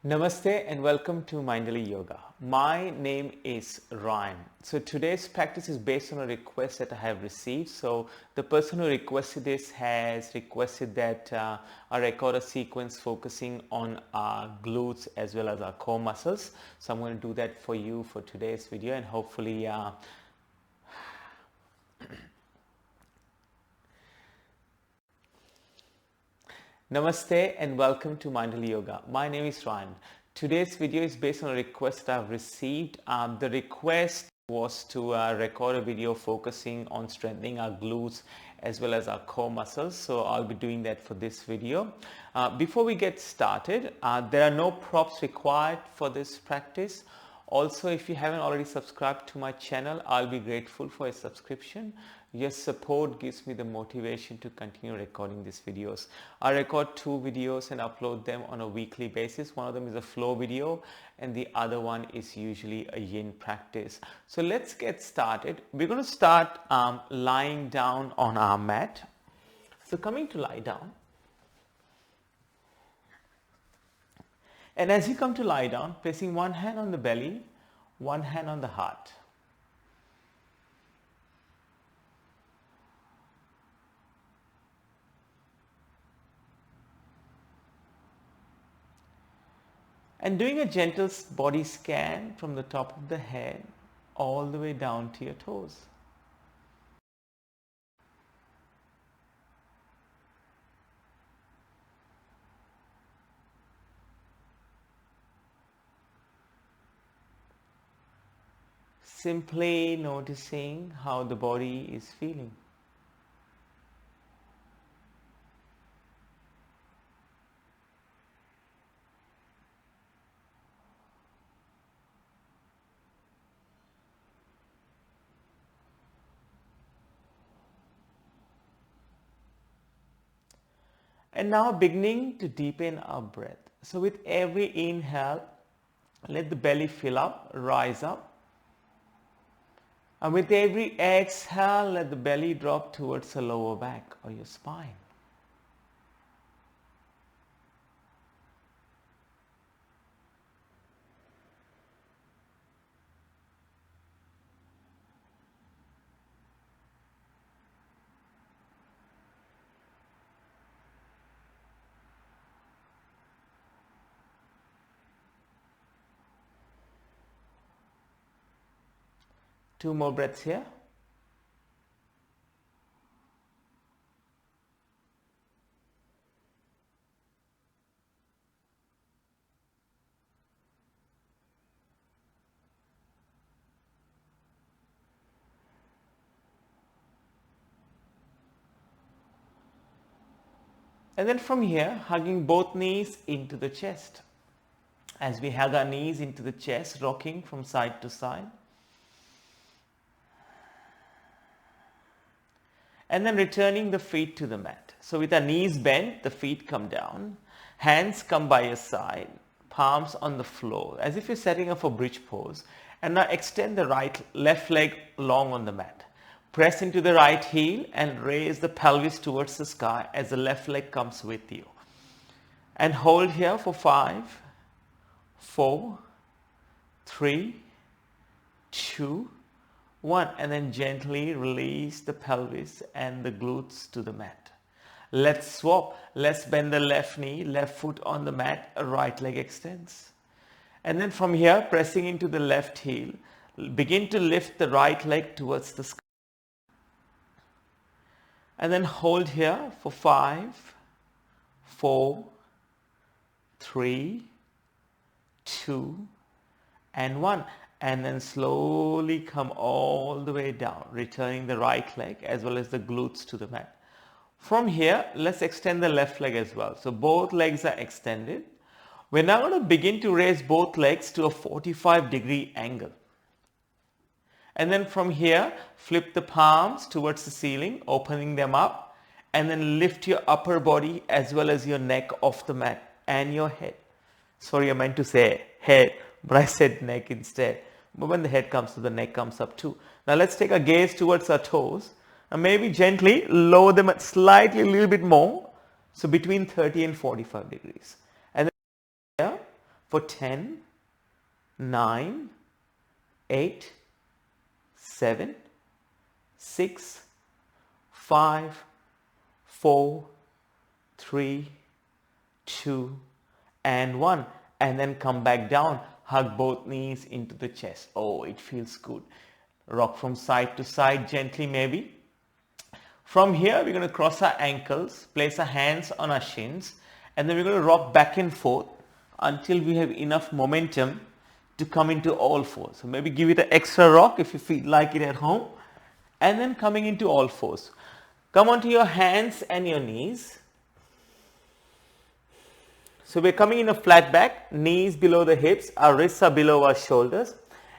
Namaste and welcome to Mindfully Yoga. My name is Ryan. So today's practice is based on a request that I have received. So the person who requested this has requested that I record a sequence focusing on our glutes as well as our core muscles. So I'm going to do that for you for today's video, and hopefully Namaste and welcome to Mindful Yoga. My name is Ryan. Today's video is based on a request I've received. The request was to record a video focusing on strengthening our glutes as well as our core muscles. So I'll be doing that for this video. Before we get started, there are no props required for this practice. Also, if you haven't already subscribed to my channel, I'll be grateful for a subscription. Your support gives me the motivation to continue recording these videos. I record 2 videos and upload them on a weekly basis. One of them is a flow video and the other one is usually a yin practice. So let's get started. We're going to start lying down on our mat. So coming to lie down. And as you come to lie down, placing one hand on the belly, one hand on the heart. And doing a gentle body scan from the top of the head all the way down to your toes. Simply noticing how the body is feeling. And now beginning to deepen our breath. So with every inhale, let the belly fill up, rise up. And with every exhale, let the belly drop towards the lower back or your spine. Two more breaths here. And then from here, hugging both knees into the chest. As we hug our knees into the chest, rocking from side to side. And then returning the feet to the mat. So with our knees bent, the feet come down, hands come by your side, palms on the floor, as if you're setting up a bridge pose. And now extend the left leg long on the mat. Press into the right heel and raise the pelvis towards the sky as the left leg comes with you. And hold here for 5, 4, 3, 2, 1, and then gently release the pelvis and the glutes to the mat. Let's swap. Let's bend the left knee, left foot on the mat, right leg extends. And then from here, pressing into the left heel, begin to lift the right leg towards the sky. And then hold here for 5, 4, 3, 2, and 1. And then slowly come all the way down, returning the right leg as well as the glutes to the mat. From here, let's extend the left leg as well. So both legs are extended. We're now going to begin to raise both legs to a 45-degree angle. And then from here, flip the palms towards the ceiling, opening them up, and then lift your upper body as well as your neck off the mat and your head. Sorry, I meant to say head, but I said neck instead. But when the head comes to, the neck comes up too. Now let's take our gaze towards our toes and maybe gently lower them slightly a little bit more. So between 30 and 45 degrees. And then here, for 10, 9, 8, 7, 6, 5, 4, 3, 2, and 1. And then come back down. Hug both knees into the chest. Oh, it feels good. Rock from side to side gently maybe. From here, we're going to cross our ankles, place our hands on our shins, and then we're going to rock back and forth until we have enough momentum to come into all fours. So maybe give it an extra rock if you feel like it at home, and then coming into all fours. Come onto your hands and your knees. So we're coming in a flat back, knees below the hips, our wrists are below our shoulders.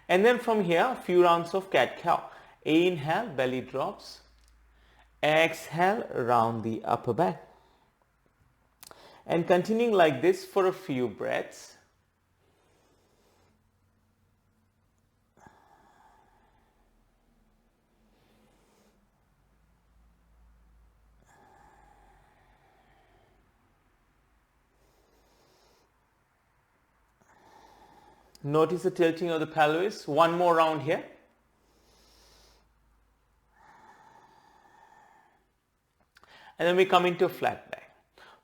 And then from here, a few rounds of cat-cow. Inhale, belly drops. Exhale, round the upper back. And continuing like this for a few breaths. Notice the tilting of the pelvis. One more round here. And then we come into a flat back.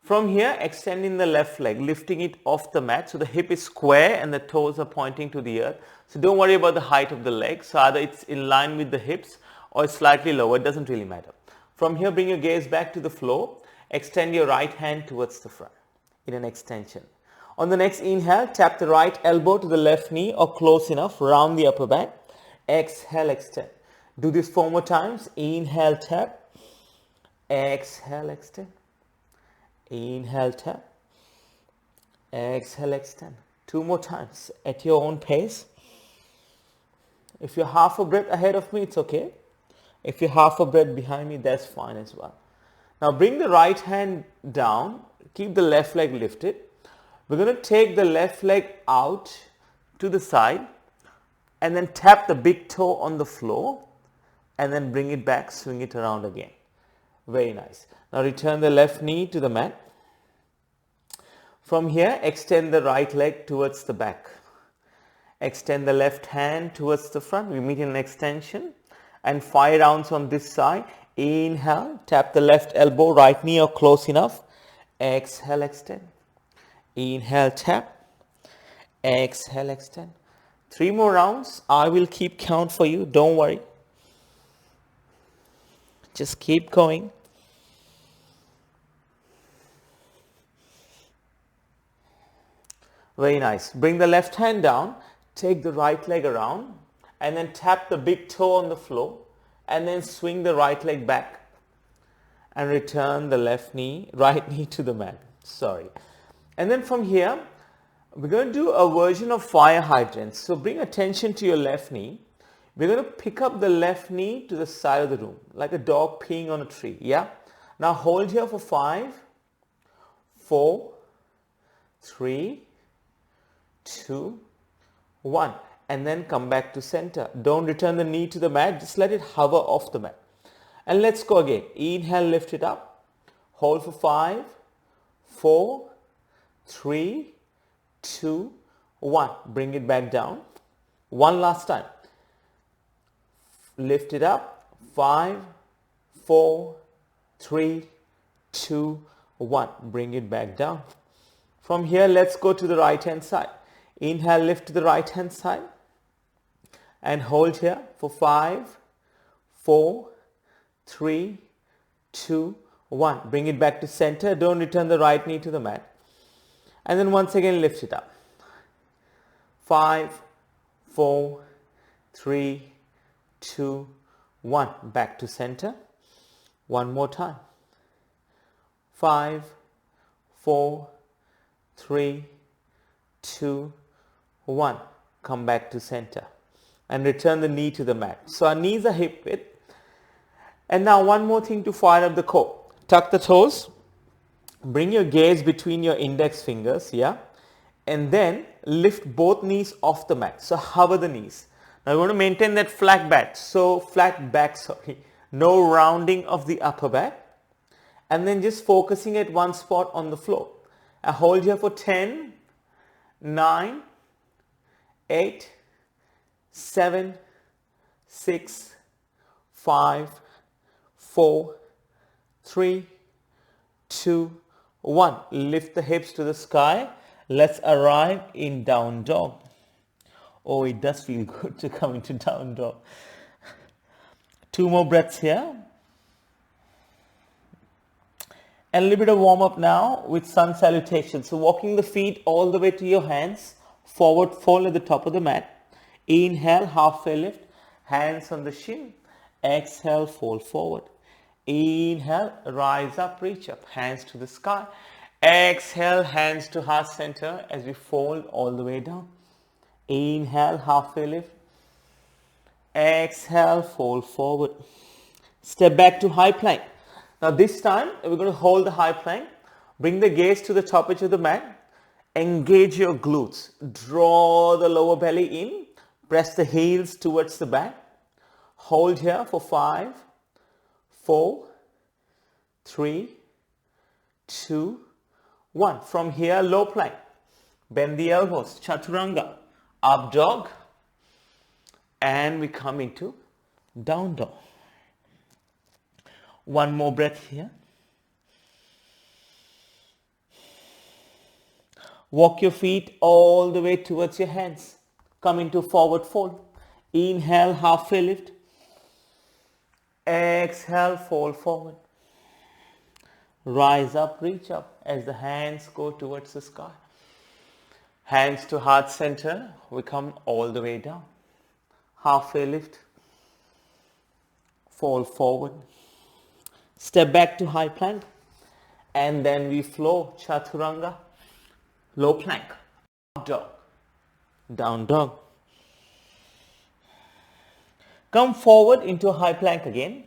From here, extending the left leg, lifting it off the mat. So the hip is square and the toes are pointing to the earth. So don't worry about the height of the leg. So either it's in line with the hips or it's slightly lower. It doesn't really matter. From here, bring your gaze back to the floor. Extend your right hand towards the front in an extension. On the next inhale, tap the right elbow to the left knee or close enough, round the upper back. Exhale, extend. Do this 4 more times. Inhale, tap. Exhale, extend. Inhale, tap. Exhale, extend. 2 more times at your own pace. If you're half a breath ahead of me, it's okay. If you're half a breath behind me, that's fine as well. Now bring the right hand down. Keep the left leg lifted. We're going to take the left leg out to the side and then tap the big toe on the floor and then bring it back, swing it around again. Very nice. Now return the left knee to the mat. From here, extend the right leg towards the back. Extend the left hand towards the front. We meet in an extension. And 5 rounds on this side. Inhale, tap the left elbow, right knee or close enough. Exhale, extend. Inhale, tap. Exhale, extend. 3 more rounds. I will keep count for you. Don't worry. Just keep going. Very nice. Bring the left hand down. Take the right leg around. And then tap the big toe on the floor. And then swing the right leg back. And return the right knee to the mat. Sorry. And then from here, we're going to do a version of fire hydrants. So bring attention to your left knee. We're going to pick up the left knee to the side of the room, like a dog peeing on a tree. Yeah? Now hold here for 5, 4, 3, 2, 1. And then come back to center. Don't return the knee to the mat. Just let it hover off the mat. And let's go again. Inhale, lift it up. Hold for 5, 4, 3, 2, 1. Bring it back down. One last time. Lift it up. 5, 4, 3, 2, 1. Bring it back down. From here, let's go to the right hand side. Inhale, lift to the right hand side. And hold here for 5, 4, 3, 2, 1. Bring it back to center. Don't return the right knee to the mat. And then once again lift it up. 5, 4, 3, 2, 1. Back to center. One more time. 5, 4, 3, 2, 1. Come back to center. And return the knee to the mat. So our knees are hip width. And now one more thing to fire up the core. Tuck the toes. Bring your gaze between your index fingers, yeah? And then lift both knees off the mat. So hover the knees. Now we want to maintain that flat back. No rounding of the upper back. And then just focusing at one spot on the floor. I hold here for 10, 9, 8, 7, 6, 5, 4, 3, 2, 1. Lift the hips to the sky. Let's arrive in down dog. Oh, it does feel good to come into down dog. 2 more breaths here. And a little bit of warm up now with sun salutation. So walking the feet all the way to your hands. Forward fold at the top of the mat. Inhale, halfway lift. Hands on the shin. Exhale, fold forward. Inhale, rise up, reach up. Hands to the sky. Exhale, hands to heart center as we fold all the way down. Inhale, halfway lift. Exhale, fold forward. Step back to high plank. Now this time, we're going to hold the high plank. Bring the gaze to the top edge of the mat. Engage your glutes. Draw the lower belly in. Press the heels towards the back. Hold here for 5, 4, 3, 2, 1. From here, low plank. Bend the elbows. Chaturanga. Up dog. And we come into down dog. 1 more breath here. Walk your feet all the way towards your hands. Come into forward fold. Inhale, halfway lift. Exhale, fold forward. Rise up, reach up as the hands go towards the sky. Hands to heart center. We come all the way down. Halfway lift. Fold forward. Step back to high plank. And then we flow chaturanga. Low plank. Up dog. Down dog. Come forward into a high plank again.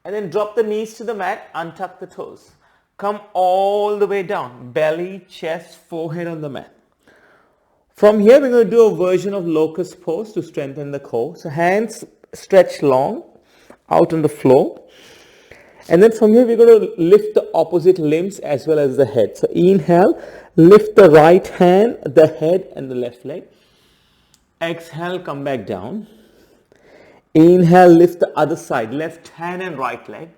And then drop the knees to the mat. Untuck the toes. Come all the way down. Belly, chest, forehead on the mat. From here, we're going to do a version of locust pose to strengthen the core. So hands stretch long out on the floor. And then from here, we're going to lift the opposite limbs as well as the head. So inhale, lift the right hand, the head and the left leg. Exhale, come back down. Inhale, lift the other side, left hand and right leg.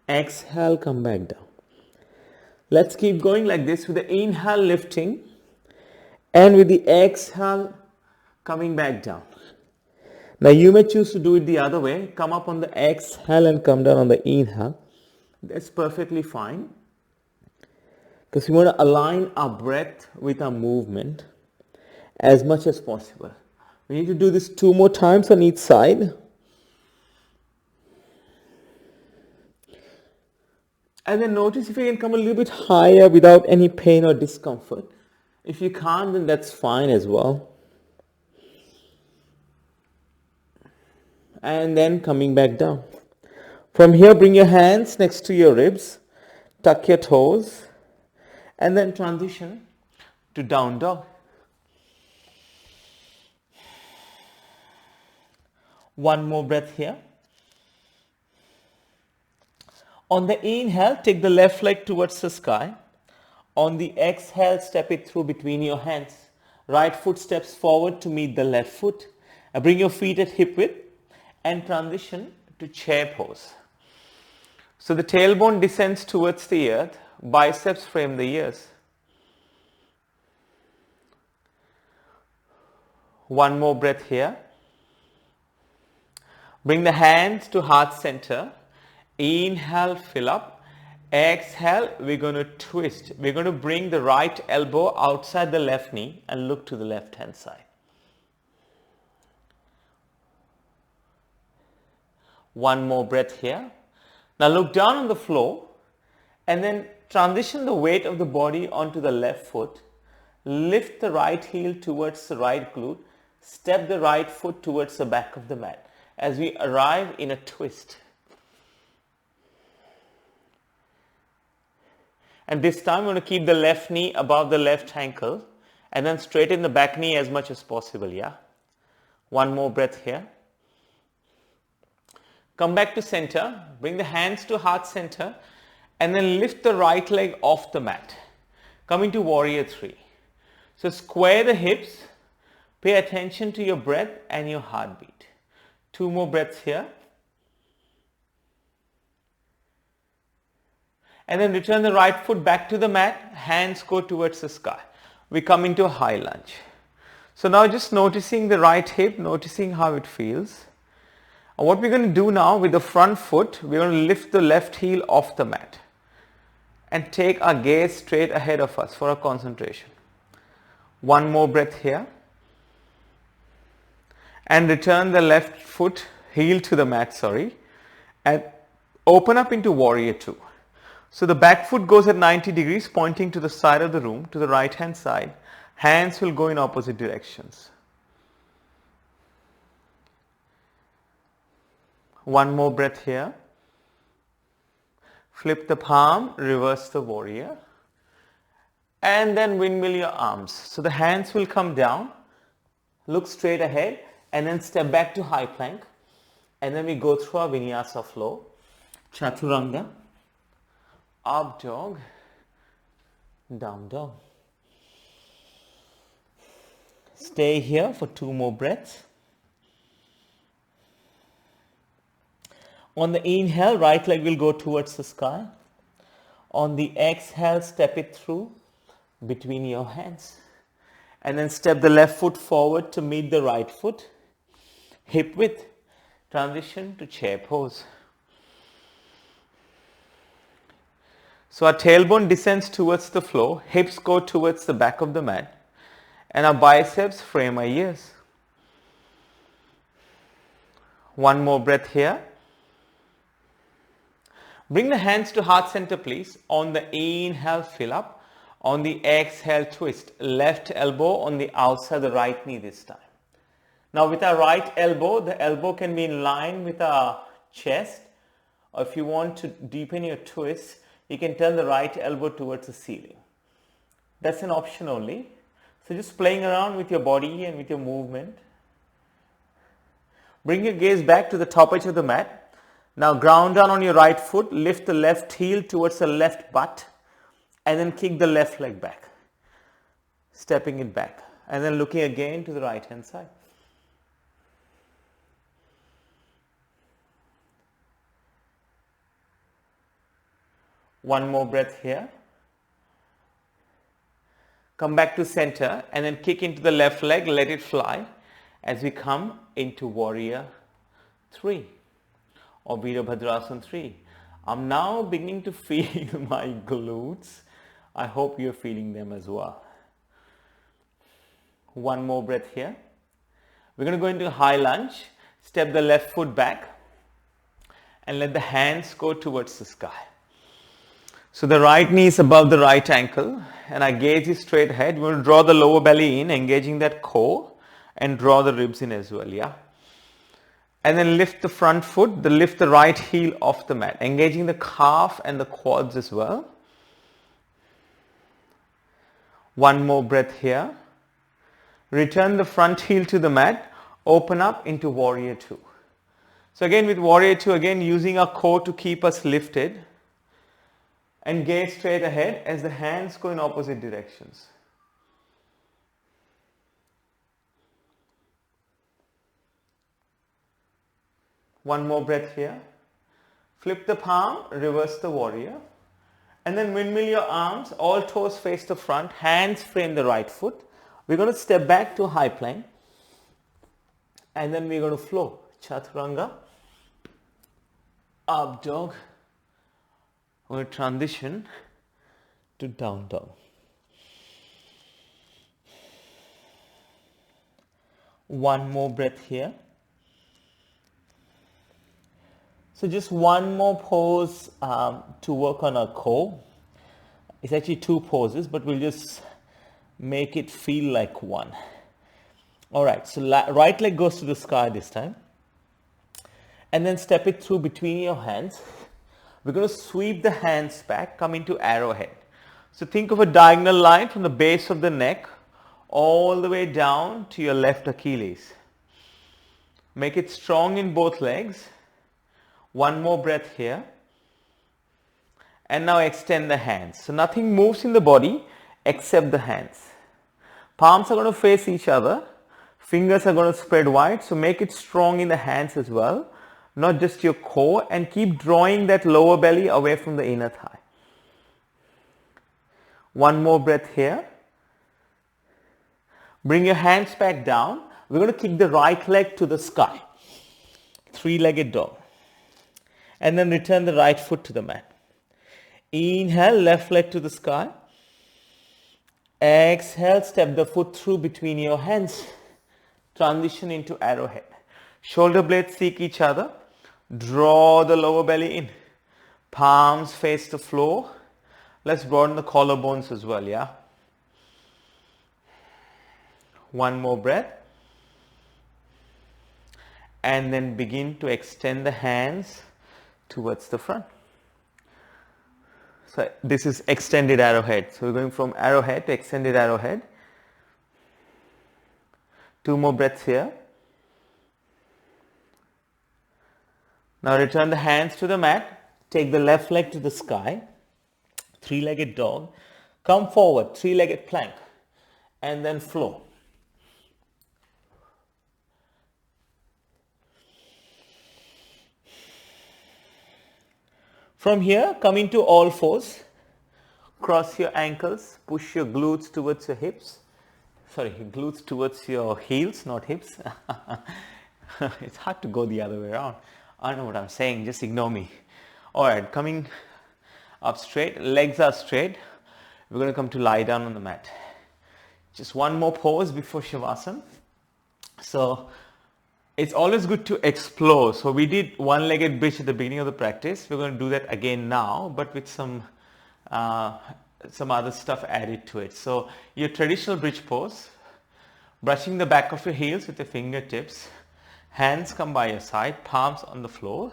Exhale, come back down. Let's keep going like this with the inhale lifting and with the exhale coming back down. Now you may choose to do it the other way. Come up on the exhale and come down on the inhale. That's perfectly fine. Because we want to align our breath with our movement as much as possible. We need to do this 2 more times on each side. And then notice if you can come a little bit higher without any pain or discomfort. If you can't, then that's fine as well. And then coming back down. From here, bring your hands next to your ribs. Tuck your toes. And then transition to down dog. 1 more breath here. On the inhale, take the left leg towards the sky. On the exhale, step it through between your hands. Right foot steps forward to meet the left foot. Bring your feet at hip width and transition to chair pose. So the tailbone descends towards the earth. Biceps frame the ears. 1 more breath here. Bring the hands to heart center. Inhale, fill up. Exhale, we're going to twist. We're going to bring the right elbow outside the left knee and look to the left hand side. 1 more breath here. Now look down on the floor and then transition the weight of the body onto the left foot. Lift the right heel towards the right glute. Step the right foot towards the back of the mat as we arrive in a twist. And this time we're going to keep the left knee above the left ankle and then straighten the back knee as much as possible, yeah? 1 more breath here. Come back to center, bring the hands to heart center and then lift the right leg off the mat. Come into warrior 3. So square the hips, pay attention to your breath and your heartbeat. 2 more breaths here. And then return the right foot back to the mat, hands go towards the sky. We come into a high lunge. So now just noticing the right hip, noticing how it feels. And what we're going to do now with the front foot, we're going to lift the left heel off the mat and take our gaze straight ahead of us for our concentration. 1 more breath here. And return the left foot, heel to the mat, and open up into warrior 2. So the back foot goes at 90 degrees pointing to the side of the room, to the right hand side. Hands will go in opposite directions. 1 more breath here. Flip the palm, reverse the warrior. And then windmill your arms. So the hands will come down, look straight ahead, and then step back to high plank. And then we go through our Vinyasa flow. Chaturanga. Up dog, down dog. Stay here for 2 more breaths. On the inhale, right leg will go towards the sky. On the exhale, step it through between your hands. And then step the left foot forward to meet the right foot. Hip width. Transition to chair pose. So our tailbone descends towards the floor, hips go towards the back of the mat, and our biceps frame our ears. 1 more breath here. Bring the hands to heart center, please. On the inhale, fill up. On the exhale, twist. Left elbow on the outside, the right knee this time. Now with our right elbow, the elbow can be in line with our chest. Or if you want to deepen your twist, you can turn the right elbow towards the ceiling. That's an option only. So just playing around with your body and with your movement. Bring your gaze back to the top edge of the mat. Now ground down on your right foot, lift the left heel towards the left butt, and then kick the left leg back. Stepping it back. And then looking again to the right hand side. One more breath here. Come back to center and then kick into the left leg, let it fly as we come into warrior 3 or Virabhadrasana 3. I'm now beginning to feel my glutes. I hope you're feeling them as well. One more breath here. We're going to go into a high lunge. Step the left foot back and let the hands go towards the sky. So the right knee is above the right ankle and our gaze is straight ahead. We will draw the lower belly in, engaging that core, and draw the ribs in as well, yeah? And then lift the front foot, lift the right heel off the mat, engaging the calf and the quads as well. One more breath here. Return the front heel to the mat, open up into warrior 2. So again with warrior 2, again using our core to keep us lifted. And gaze straight ahead as the hands go in opposite directions. One more breath here. Flip the palm, reverse the warrior. And then windmill your arms, all toes face the front, hands frame the right foot. We're going to step back to high plank. And then we're going to flow. Chaturanga. Up dog. We'll transition to down dog. One more breath here. So just one more pose to work on our core. It's actually 2 poses, but we'll just make it feel like one. Alright, so right leg goes to the sky this time. And then step it through between your hands. We're going to sweep the hands back, come into arrowhead. So think of a diagonal line from the base of the neck all the way down to your left Achilles. Make it strong in both legs. One more breath here. And now extend the hands. So nothing moves in the body except the hands. Palms are going to face each other. Fingers are going to spread wide. So make it strong in the hands as well. Not just your core, and keep drawing that lower belly away from the inner thigh. One more breath here. Bring your hands back down. We're going to kick the right leg to the sky. Three-legged dog. And then return the right foot to the mat. Inhale, left leg to the sky. Exhale, step the foot through between your hands. Transition into arrowhead. Shoulder blades seek each other. Draw the lower belly in. Palms face the floor. Let's broaden the collarbones as well, yeah? One more breath. And then begin to extend the hands towards the front. So this is extended arrowhead. So we're going from arrowhead to extended arrowhead. Two more breaths here. Now return the hands to the mat. Take the left leg to the sky. Three-legged dog. Come forward, three-legged plank. And then flow. From here, come into all fours. Cross your ankles. Push your glutes towards your hips. Sorry, glutes towards your heels, not hips. It's hard to go the other way around. I know what I'm saying, just ignore me. Alright, coming up straight, legs are straight. We're going to come to lie down on the mat. Just one more pose before Shavasana. So it's always good to explore. So we did one-legged bridge at the beginning of the practice. We're going to do that again now, but with some other stuff added to it. So your traditional bridge pose, brushing the back of your heels with your fingertips. Hands come by your side, palms on the floor.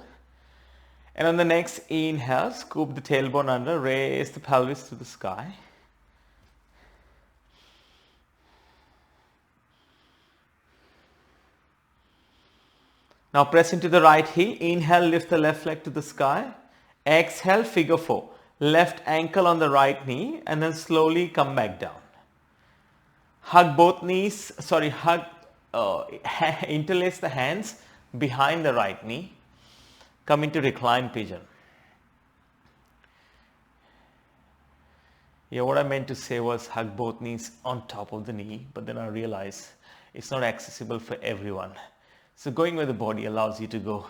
And on the next inhale, scoop the tailbone under, raise the pelvis to the sky. Now press into the right heel. Inhale, lift the left leg to the sky. Exhale, figure four. Left ankle on the right knee and then slowly come back down. Hug both knees, interlace the hands behind the right knee. Come into reclined pigeon. Yeah, what I meant to say was hug both knees on top of the knee, but then I realized it's not accessible for everyone. So going where the body allows you to go.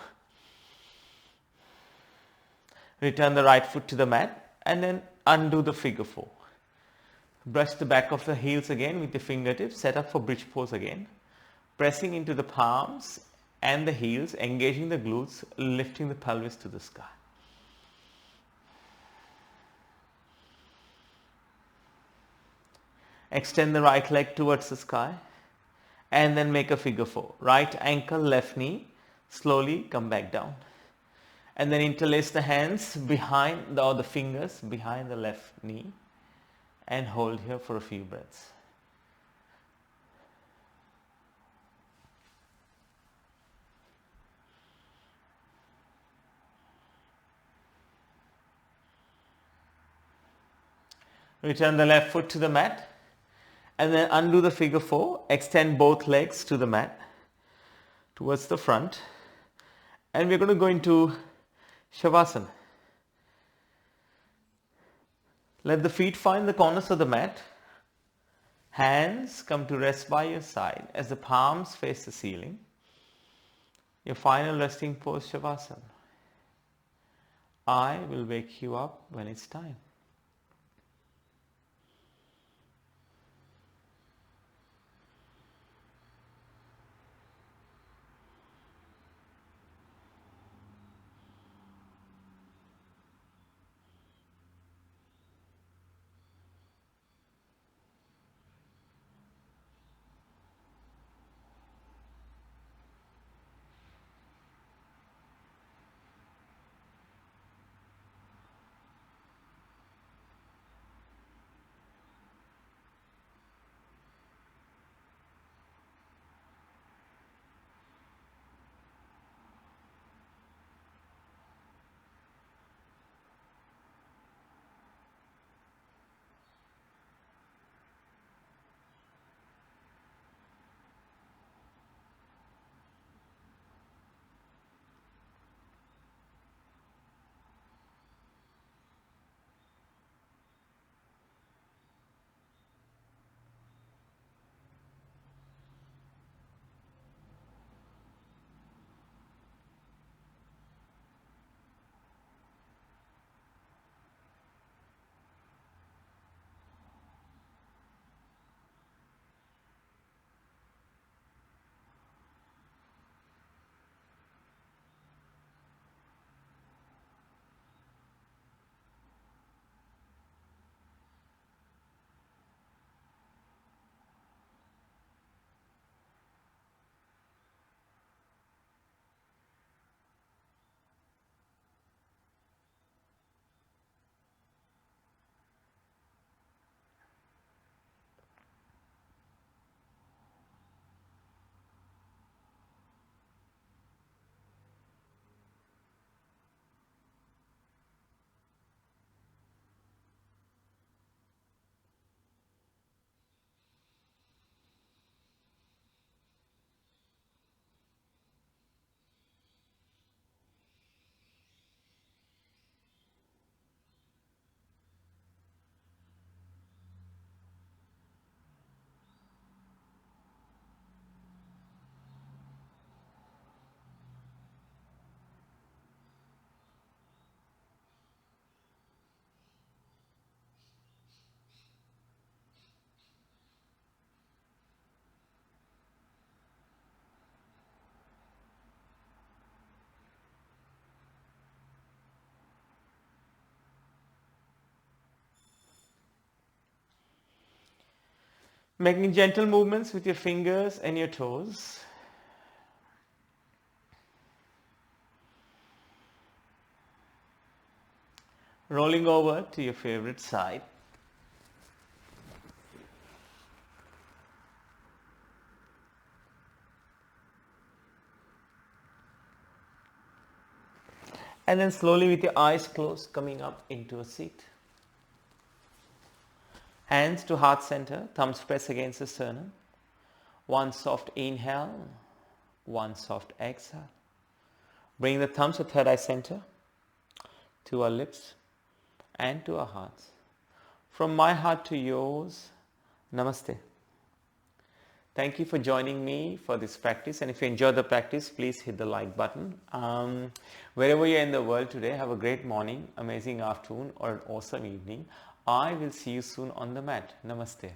Return the right foot to the mat and then undo the figure four. Brush the back of the heels again with the fingertips. Set up for bridge pose again. Pressing into the palms and the heels, engaging the glutes, lifting the pelvis to the sky. Extend the right leg towards the sky. And then make a figure four. Right ankle, left knee. Slowly come back down. And then interlace the hands behind, or the fingers behind the left knee. And hold here for a few breaths. Return the left foot to the mat. And then undo the figure four. Extend both legs to the mat towards the front. And we're going to go into Shavasana. Let the feet find the corners of the mat. Hands come to rest by your side as the palms face the ceiling. Your final resting pose, Shavasana. I will wake you up when it's time. Making gentle movements with your fingers and your toes. Rolling over to your favorite side. And then slowly with your eyes closed, coming up into a seat. Hands to heart center, thumbs press against the sternum. One soft inhale, one soft exhale. Bring the thumbs to third eye center, to our lips and to our hearts. From my heart to yours, Namaste. Thank you for joining me for this practice, and if you enjoyed the practice, please hit the like button. Wherever you're in the world today, have a great morning, amazing afternoon or an awesome evening. I will see you soon on the mat. Namaste.